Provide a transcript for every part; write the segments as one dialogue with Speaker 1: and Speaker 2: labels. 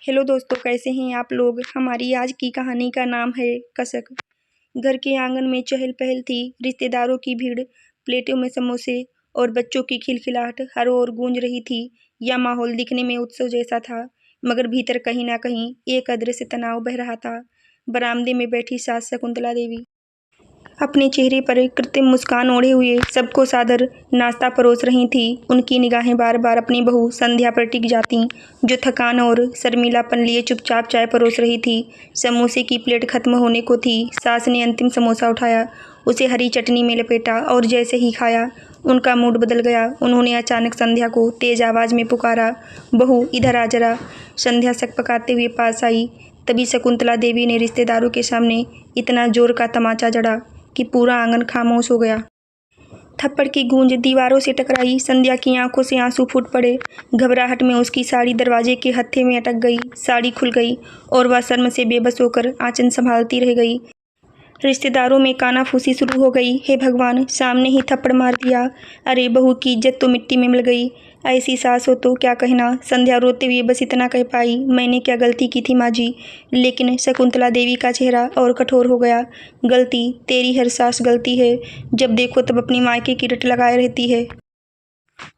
Speaker 1: Hello दोस्तों, कैसे हैं आप लोग। हमारी आज की कहानी का नाम है कसक। घर के आंगन में चहल पहल थी। रिश्तेदारों की भीड़, प्लेटों में समोसे और बच्चों की खिलखिलाहट हर ओर गूंज रही थी। यह माहौल दिखने में उत्सव जैसा था, मगर भीतर कहीं ना कहीं एक अदृश्य तनाव बह रहा था। बरामदे में बैठी सास शकुंतला देवी अपने चेहरे पर कृत्रिम मुस्कान ओढ़े हुए सबको सादर नाश्ता परोस रही थी। उनकी निगाहें बार बार अपनी बहू संध्या पर टिक जाती, जो थकान और शर्मीलापन लिए चुपचाप चाय परोस रही थी। समोसे की प्लेट खत्म होने को थी। सास ने अंतिम समोसा उठाया, उसे हरी चटनी में लपेटा और जैसे ही खाया उनका मूड बदल गया। उन्होंने अचानक संध्या को तेज आवाज में पुकारा, बहू इधर आ जरा। संध्या सकपकाते हुए पास आई। तभी शकुंतला देवी ने रिश्तेदारों के सामने इतना जोर का तमाचा जड़ा कि पूरा आंगन खामोश हो गया। थप्पड़ की गूंज दीवारों से टकराई। संध्या की आंखों से आंसू फूट पड़े। घबराहट में उसकी साड़ी दरवाजे के हत्थे में अटक गई। साड़ी खुल गई और वह शर्म से बेबस होकर आंचल संभालती रह गई। रिश्तेदारों में कानाफूसी शुरू हो गई। हे भगवान, सामने ही थप्पड़ मार दिया। अरे बहू की इज्जत तो मिट्टी में मिल गई। ऐसी सास हो तो क्या कहना। संध्या रोते हुए बस इतना कह पाई, मैंने क्या गलती की थी माँ जी। लेकिन शकुंतला देवी का चेहरा और कठोर हो गया। गलती तेरी हर सास गलती है। जब देखो तब अपनी मायके की रट लगाए रहती है।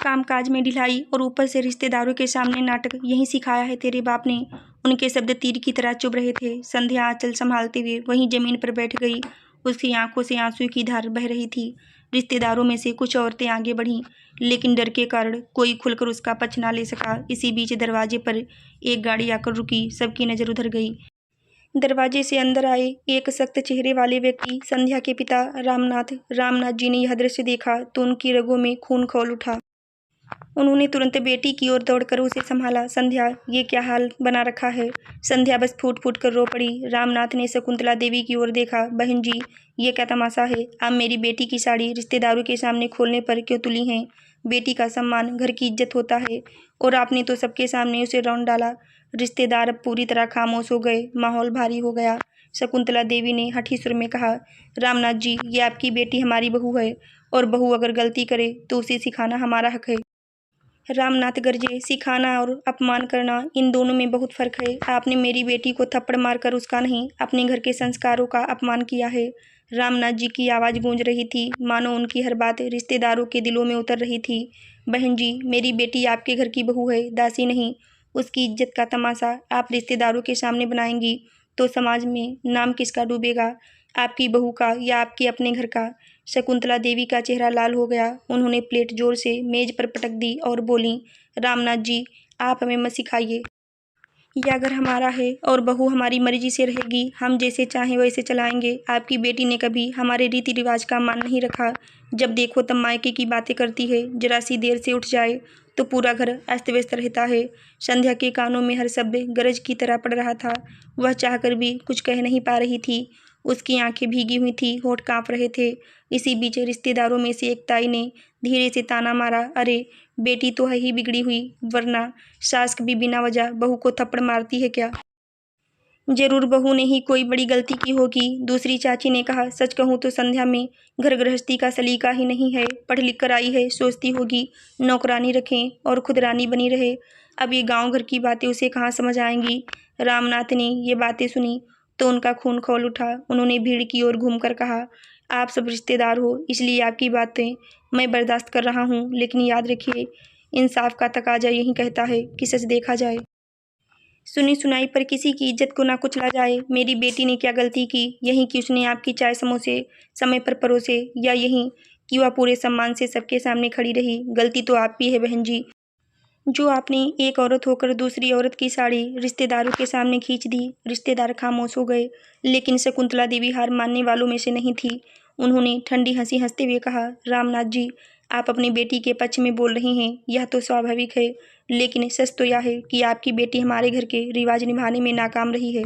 Speaker 1: कामकाज में ढिलाई और ऊपर से रिश्तेदारों के सामने नाटक, यही सिखाया है तेरे बाप ने। उनके शब्द तीर की तरह चुभ रहे थे। संध्या आंचल संभालते हुए वहीं जमीन पर बैठ गई। उसकी आंखों से आंसू की धार बह रही थी। रिश्तेदारों में से कुछ औरतें आगे बढ़ीं, लेकिन डर के कारण कोई खुलकर उसका पक्ष ना ले सका। इसी बीच दरवाजे पर एक गाड़ी आकर रुकी। सबकी नजर उधर गई। दरवाजे से अंदर आए एक सख्त चेहरे वाले व्यक्ति, संध्या के पिता रामनाथ। रामनाथ जी ने यह दृश्य देखा तो उनकी रगों में खून खौल उठा। उन्होंने तुरंत बेटी की ओर दौड़कर उसे संभाला। संध्या, ये क्या हाल बना रखा है। संध्या बस फूट फूट कर रो पड़ी। रामनाथ ने शकुंतला देवी की ओर देखा। बहन जी, ये क्या तमाशा है। आप मेरी बेटी की साड़ी रिश्तेदारों के सामने खोलने पर क्यों तुली हैं। बेटी का सम्मान, घर की इज्जत होता है, और आपने तो सबके सामने उसे रौंद डाला। रिश्तेदार अब पूरी तरह खामोश हो गए। माहौल भारी हो गया। शकुंतला देवी ने हठी सुर में कहा, रामनाथ जी, ये आपकी बेटी हमारी बहू है, और बहू अगर गलती करे तो उसे सिखाना हमारा हक है। रामनाथ गरजे, सिखाना और अपमान करना, इन दोनों में बहुत फर्क है। आपने मेरी बेटी को थप्पड़ मारकर उसका नहीं, अपने घर के संस्कारों का अपमान किया है। रामनाथ जी की आवाज़ गूंज रही थी, मानो उनकी हर बात रिश्तेदारों के दिलों में उतर रही थी। बहन जी, मेरी बेटी आपके घर की बहू है, दासी नहीं। उसकी इज्जत का तमाशा आप रिश्तेदारों के सामने बनाएंगी तो समाज में नाम किसका डूबेगा, आपकी बहू का या आपके अपने घर का। शकुंतला देवी का चेहरा लाल हो गया। उन्होंने प्लेट जोर से मेज पर पटक दी और बोली, रामनाथ जी, आप हमें मत सिखाइए। यह घर हमारा है और बहू हमारी मर्जी से रहेगी। हम जैसे चाहें वैसे चलाएंगे। आपकी बेटी ने कभी हमारे रीति रिवाज का मान नहीं रखा। जब देखो तब मायके की बातें करती है। जरा सी देर से उठ जाए तो पूरा घर अस्त व्यस्त रहता है। संध्या के कानों में हर शब्द गरज की तरह पड़ रहा था। वह चाहकर भी कुछ कह नहीं पा रही थी। उसकी आंखें भीगी हुई थी, होठ कांप रहे थे। इसी बीच रिश्तेदारों में से एक ताई ने धीरे से ताना मारा, अरे बेटी तो है ही बिगड़ी हुई, वरना सास कभी बिना वजह बहू को थप्पड़ मारती है क्या। जरूर बहू ने ही कोई बड़ी गलती की होगी। दूसरी चाची ने कहा, सच कहूँ तो संध्या में घर गृहस्थी का सलीका ही नहीं है। पढ़ लिख कर आई है, सोचती होगी नौकरानी रखें और खुद रानी बनी रहे। अब ये गांव घर की बातें उसे कहाँ समझ आएंगी। रामनाथ ने ये बातें सुनी तो उनका खून खौल उठा। उन्होंने भीड़ की ओर घूमकर कहा, आप सब रिश्तेदार हो, इसलिए आपकी बातें मैं बर्दाश्त कर रहा हूँ, लेकिन याद रखिए, इंसाफ का तकाजा यही कहता है कि सच देखा जाए। सुनी सुनाई पर किसी की इज्जत को ना कुचला जाए। मेरी बेटी ने क्या गलती की। यही कि उसने आपकी चाय समोसे समय पर परोसे, या यही कि वह पूरे सम्मान से सबके सामने खड़ी रही। गलती तो आपकी है बहन जी, जो आपने एक औरत होकर दूसरी औरत की साड़ी रिश्तेदारों के सामने खींच दी। रिश्तेदार खामोश हो गए, लेकिन शकुंतला देवी हार मानने वालों में से नहीं थी। उन्होंने ठंडी हंसी हंसते हुए कहा, रामनाथ जी, आप अपनी बेटी के पक्ष में बोल रही हैं, यह तो स्वाभाविक है, लेकिन सच तो यह है कि आपकी बेटी हमारे घर के रिवाज निभाने में नाकाम रही है।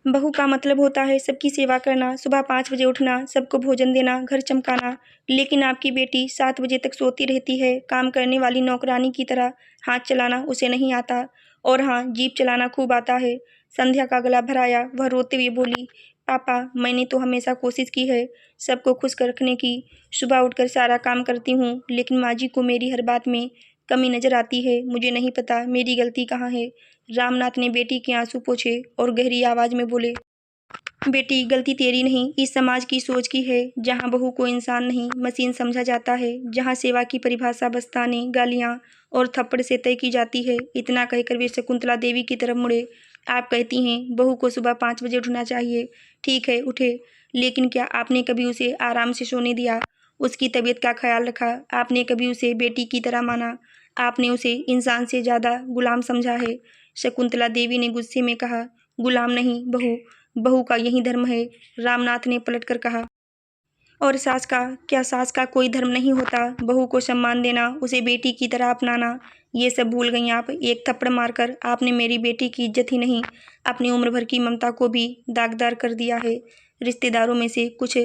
Speaker 1: बहू का मतलब होता है सबकी सेवा करना, सुबह 5 बजे उठना, सबको भोजन देना, घर चमकाना। लेकिन आपकी बेटी 7 बजे तक सोती रहती है। काम करने वाली नौकरानी की तरह हाथ चलाना उसे नहीं आता, और हाँ, जीप चलाना खूब आता है। संध्या का गला भराया। वह रोते हुए बोली, पापा, मैंने तो हमेशा कोशिश की है सबको खुश कर रखने की। सुबह उठकर सारा काम करती हूँ, लेकिन माँ जी को मेरी हर बात में कमी नजर आती है। मुझे नहीं पता मेरी गलती कहाँ है। रामनाथ ने बेटी के आंसू पोंछे और गहरी आवाज में बोले, बेटी, गलती तेरी नहीं, इस समाज की सोच की है, जहाँ बहू को इंसान नहीं मशीन समझा जाता है, जहाँ सेवा की परिभाषा बस ताने, गालियाँ और थप्पड़ से तय की जाती है। इतना कहकर वे शकुंतला देवी की तरफ मुड़े। आप कहती हैं बहू को सुबह 5 बजे उठना चाहिए। ठीक है, उठे, लेकिन क्या आपने कभी उसे आराम से सोने दिया? उसकी तबीयत का ख्याल रखा? आपने कभी उसे बेटी की तरह माना? आपने उसे इंसान से ज़्यादा गुलाम समझा है। शकुंतला देवी ने गुस्से में कहा, गुलाम नहीं, बहू, बहू का यही धर्म है। रामनाथ ने पलटकर कहा, और सास का? क्या सास का कोई धर्म नहीं होता? बहू को सम्मान देना, उसे बेटी की तरह अपनाना, ये सब भूल गई आप। एक थप्पड़ मारकर आपने मेरी बेटी की इज्जत ही नहीं, अपनी उम्र भर की ममता को भी दागदार कर दिया है। रिश्तेदारों में से कुछ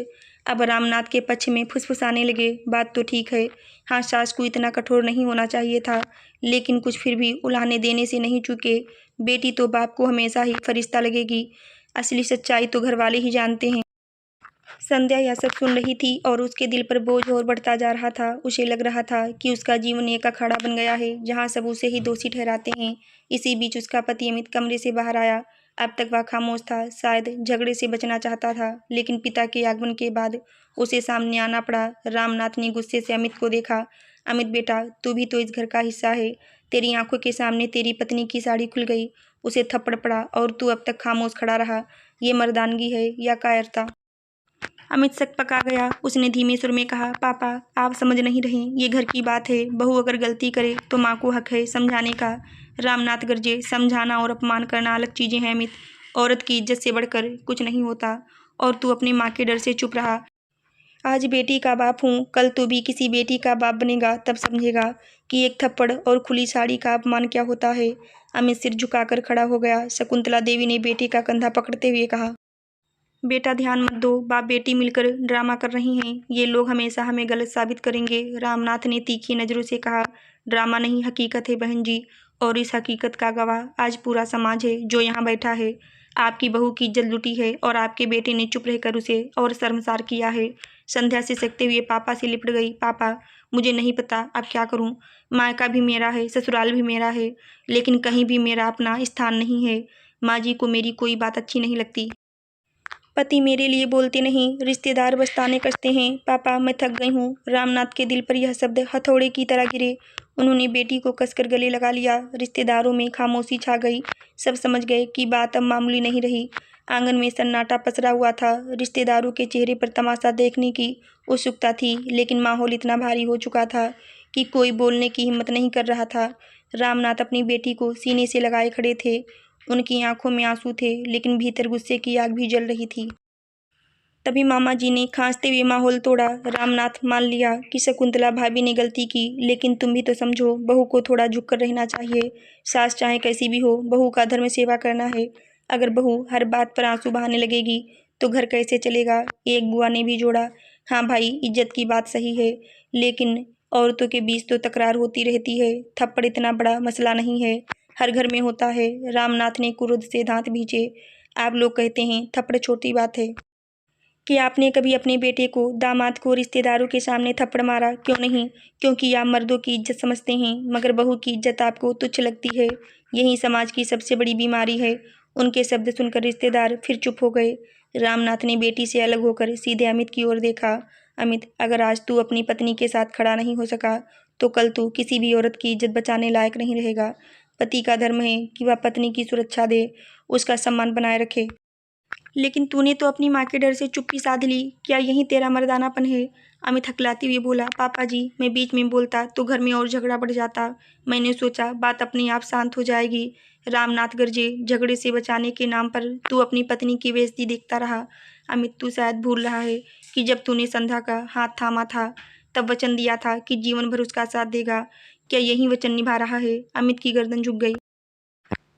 Speaker 1: अब रामनाथ के पक्ष में फुसफुसाने लगे। बात तो ठीक है, हाँ, सास को इतना कठोर नहीं होना चाहिए था, लेकिन कुछ फिर भी उलाहने देने से नहीं चूके। बेटी तो बाप को हमेशा ही फरिश्ता लगेगी। असली सच्चाई तो घरवाले ही जानते हैं। संध्या यह सब सुन रही थी और उसके दिल पर बोझ और बढ़ता जा रहा था। उसे लग रहा था कि उसका जीवन एक अखाड़ा बन गया है, जहाँ सब उसे ही दोषी ठहराते हैं। इसी बीच उसका पति अमित कमरे से बाहर आया। अब तक वह खामोश था, शायद झगड़े से बचना चाहता था, लेकिन पिता के आगमन के बाद उसे सामने आना पड़ा। रामनाथ ने गुस्से से अमित को देखा। अमित बेटा, तू भी तो इस घर का हिस्सा है। तेरी आंखों के सामने तेरी पत्नी की साड़ी खुल गई, उसे थप्पड़ पड़ा और तू अब तक खामोश खड़ा रहा। ये मर्दानगी है या कायरता? अमित सक पका गया। उसने धीमे सुर में कहा, पापा, आप समझ नहीं रहे, ये घर की बात है। बहू अगर गलती करे तो माँ को हक है समझाने का। रामनाथ गरजे, समझाना और अपमान करना अलग चीजें हैं अमित। औरत की इज्जत से बढ़कर कुछ नहीं होता, और तू अपनी माँ के डर से चुप रहा। आज बेटी का बाप हूँ, कल तू भी किसी बेटी का बाप बनेगा, तब समझेगा कि एक थप्पड़ और खुली साड़ी का अपमान क्या होता है। अमित सिर झुकाकर खड़ा हो गया। शकुंतला देवी ने बेटे का कंधा पकड़ते हुए कहा, बेटा, ध्यान मत दो, बाप बेटी मिलकर ड्रामा कर रही हैं। ये लोग हमेशा हमें गलत साबित करेंगे। रामनाथ ने तीखी नज़रों से कहा, ड्रामा नहीं, हकीकत है बहन जी, और इस हकीकत का गवाह आज पूरा समाज है जो यहाँ बैठा है। आपकी बहू की इज्जत लुटी है और आपके बेटे ने चुप रहकर उसे और शर्मसार किया है। संध्या से सकते हुए पापा से लिपट गई। पापा, मुझे नहीं पता अब क्या करूँ। मायका भी मेरा है, ससुराल भी मेरा है, लेकिन कहीं भी मेरा अपना स्थान नहीं है। माँ जी को मेरी कोई बात अच्छी नहीं लगती। पति मेरे लिए बोलते नहीं, रिश्तेदार बस ताने कसते हैं। पापा, मैं थक गई हूँ। रामनाथ के दिल पर यह शब्द हथौड़े की तरह गिरे। उन्होंने बेटी को कसकर गले लगा लिया। रिश्तेदारों में खामोशी छा गई। सब समझ गए कि बात अब मामूली नहीं रही। आंगन में सन्नाटा पसरा हुआ था। रिश्तेदारों के चेहरे पर तमाशा देखने की उत्सुकता थी, लेकिन माहौल इतना भारी हो चुका था कि कोई बोलने की हिम्मत नहीं कर रहा था। रामनाथ अपनी बेटी को सीने से लगाए खड़े थे। उनकी आंखों में आंसू थे, लेकिन भीतर गुस्से की आग भी जल रही थी। तभी मामा जी ने खांसते हुए माहौल तोड़ा। रामनाथ, मान लिया कि शकुंतला भाभी ने गलती की, लेकिन तुम भी तो समझो, बहू को थोड़ा झुककर रहना चाहिए। सास चाहे कैसी भी हो, बहू का धर्म सेवा करना है। अगर बहू हर बात पर आंसू बहाने लगेगी तो घर कैसे चलेगा? एक बुआ ने भी जोड़ा, हाँ भाई, इज्जत की बात सही है, लेकिन औरतों के बीच तो तकरार होती रहती है। थप्पड़ इतना बड़ा मसला नहीं है, हर घर में होता है। रामनाथ ने क्रोध से दांत भींचे। आप लोग कहते हैं थप्पड़ छोटी बात है। कि आपने कभी अपने बेटे को, दामाद को रिश्तेदारों के सामने थप्पड़ मारा? क्यों नहीं? क्योंकि आप मर्दों की इज्जत समझते हैं, मगर बहू की इज्जत आपको तुच्छ लगती है। यही समाज की सबसे बड़ी बीमारी है। उनके शब्द सुनकर रिश्तेदार फिर चुप हो गए। रामनाथ ने बेटी से अलग होकर सीधे अमित की ओर देखा। अमित, अगर आज तू अपनी पत्नी के साथ खड़ा नहीं हो सका, तो कल तू किसी भी औरत की इज्जत बचाने लायक नहीं रहेगा। पति का धर्म है कि वह पत्नी की सुरक्षा दे, उसका सम्मान बनाए रखे। लेकिन तूने तो अपनी माँ के डर से चुप्पी साध ली। क्या यही तेरा मर्दानापन है? अमित हकलाते हुए बोला, पापा जी, मैं बीच में बोलता तो घर में और झगड़ा बढ़ जाता। मैंने सोचा बात अपने आप शांत हो जाएगी। रामनाथ गरजे, झगड़े से बचाने के नाम पर तू अपनी पत्नी की बेइज्जती देखता रहा। अमित, तू शायद भूल रहा है कि जब तूने संध्या का हाथ थामा था, तब वचन दिया था कि जीवन भर उसका साथ देगा। क्या यही वचन निभा रहा है? अमित की गर्दन झुक गई।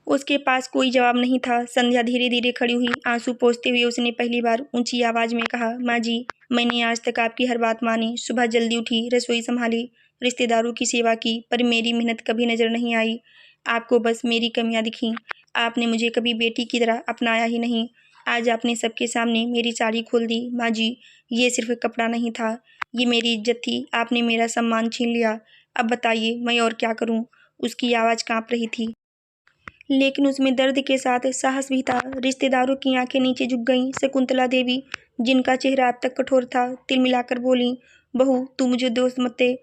Speaker 1: उसके पास कोई जवाब नहीं था। संध्या धीरे धीरे खड़ी हुई। आंसू पोंछते हुए उसने पहली बार ऊंची आवाज में कहा, माँ जी, मैंने आज तक आपकी हर बात मानी। सुबह जल्दी उठी, रसोई संभाली, रिश्तेदारों की सेवा की, पर मेरी मेहनत कभी नजर नहीं आई। आपको बस मेरी कमियां दिखीं। आपने मुझे कभी बेटी की तरह अपनाया ही नहीं। आज आपने सबके सामने मेरी साड़ी खोल दी। माँ जी, ये सिर्फ कपड़ा नहीं था, ये मेरी इज्जत थी। आपने मेरा सम्मान छीन लिया। अब बताइए मैं और क्या करूँ? उसकी आवाज़ काँप रही थी। लेकिन उसमें दर्द के साथ साहस भी था। रिश्तेदारों की आंखें नीचे झुक गईं। शकुंतला देवी, जिनका चेहरा अब तक कठोर था, तिलमिलाकर बोली, बहू तू मुझे दोस्त मत दे।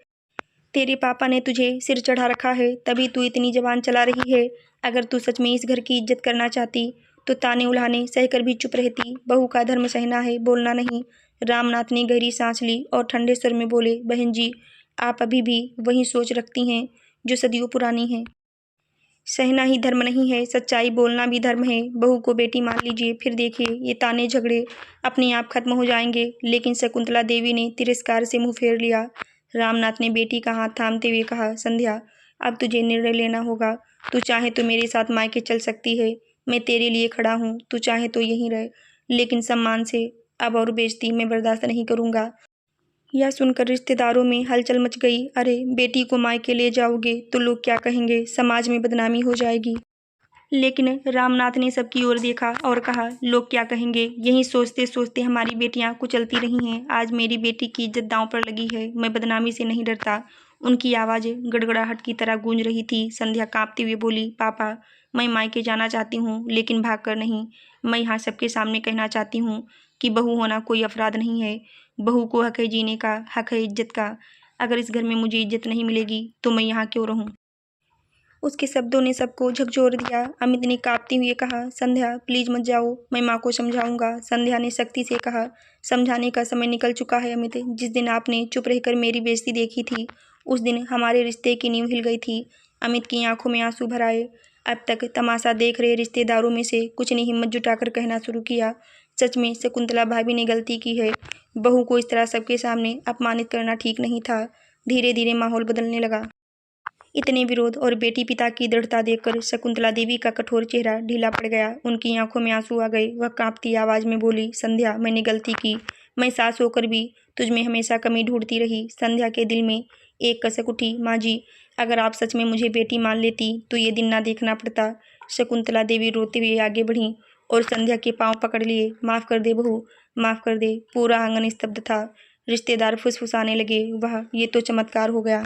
Speaker 1: तेरे पापा ने तुझे सिर चढ़ा रखा है, तभी तू इतनी जबान चला रही है। अगर तू सच में इस घर की इज्जत करना चाहती तो ताने उल्हाने सहकर भी चुप रहती। बहू का धर्म सहना है, बोलना नहीं। रामनाथ ने गहरी सांस ली और ठंडे स्वर में बोले, बहन जी, आप अभी भी वही सोच रखती हैं जो सदियों पुरानी है। सहना ही धर्म नहीं है, सच्चाई बोलना भी धर्म है। बहू को बेटी मान लीजिए, फिर देखिए ये ताने झगड़े अपने आप खत्म हो जाएंगे। लेकिन शकुंतला देवी ने तिरस्कार से मुंह फेर लिया। रामनाथ ने बेटी का हाथ थामते हुए कहा, संध्या, अब तुझे निर्णय लेना होगा। तू चाहे तो मेरे साथ मायके चल सकती है, मैं तेरे लिए खड़ा हूँ। तू चाहे तो यहीं रह, लेकिन सम्मान से। अब और बेइज्जती मैं बर्दाश्त नहीं करूँगा। यह सुनकर रिश्तेदारों में हलचल मच गई। अरे, बेटी को मायके ले जाओगे तो लोग क्या कहेंगे, समाज में बदनामी हो जाएगी। लेकिन रामनाथ ने सबकी ओर देखा और कहा, लोग क्या कहेंगे, यही सोचते सोचते हमारी बेटियां कुचलती रही हैं। आज मेरी बेटी की इज्जत दांव पर लगी है, मैं बदनामी से नहीं डरता। उनकी आवाज़ गड़गड़ाहट की तरह गूंज रही थी। संध्या कांपते हुए बोली, पापा, मैं मायके जाना चाहती हूँ, लेकिन भागकर नहीं। मैं यहाँ सबके सामने कहना चाहती हूँ कि बहू होना कोई अपराध नहीं है। बहू को हक है जीने का, हक है इज्जत का। अगर इस घर में मुझे इज्जत नहीं मिलेगी तो मैं यहाँ क्यों रहूँ। उसके शब्दों ने सबको झकझोर दिया। अमित ने कांपते हुए कहा, संध्या प्लीज मत जाओ, मैं माँ को समझाऊंगा। संध्या ने सख्ती से कहा, समझाने का समय निकल चुका है अमित। जिस दिन आपने चुप रहकर मेरी बेइज्जती देखी थी, उस दिन हमारे रिश्ते की नींव हिल गई थी। अमित की आंखों में आंसू भर आए। अब तक तमाशा देख रहे रिश्तेदारों में से कुछ ने हिम्मत जुटाकर कहना शुरू किया, सच में शकुंतला भाभी ने गलती की है। बहू को इस तरह सबके सामने अपमानित करना ठीक नहीं था। धीरे धीरे माहौल बदलने लगा। इतने विरोध और बेटी पिता की दृढ़ता देखकर शकुंतला देवी का कठोर चेहरा ढीला पड़ गया। उनकी आंखों में आंसू आ गए। वह कांपती आवाज में बोली, संध्या, मैंने गलती की। मैं सास होकर भी तुझ में हमेशा कमी ढूंढती रही। संध्या के दिल में एक कसक उठी, माँ जी, अगर आप सच में मुझे बेटी मान लेती तो ये दिन ना देखना पड़ता। शकुंतला देवी रोते हुए आगे बढ़ी और संध्या के पांव पकड़ लिए। माफ कर दे बहू, माफ कर दे। पूरा आंगन स्तब्ध था। रिश्तेदार फुसफुसाने लगे, वाह, ये तो चमत्कार हो गया।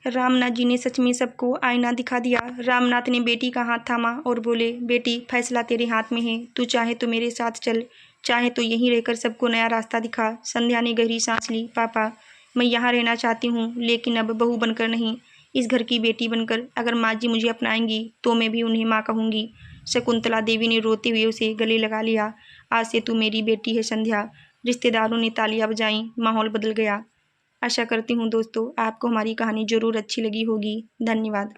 Speaker 1: रामनाथ जी ने सच में सबको आईना दिखा दिया। रामनाथ ने बेटी का हाथ थामा और बोले, बेटी, फैसला तेरे हाथ में है। तू चाहे तो मेरे साथ चल, चाहे तो यहीं रहकर सबको नया रास्ता दिखा। संध्या ने गहरी सांस ली। पापा, मैं यहाँ रहना चाहती हूँ, लेकिन अब बहू बनकर नहीं, इस घर की बेटी बनकर। अगर माँ जी मुझे अपनाएंगी तो मैं भी उन्हें माँ कहूँगी। शकुंतला देवी ने रोते हुए उसे गले लगा लिया। आज से तू मेरी बेटी है संध्या। रिश्तेदारों ने तालियां बजाईं। माहौल बदल गया। आशा करती हूँ दोस्तों आपको हमारी कहानी ज़रूर अच्छी लगी होगी। धन्यवाद।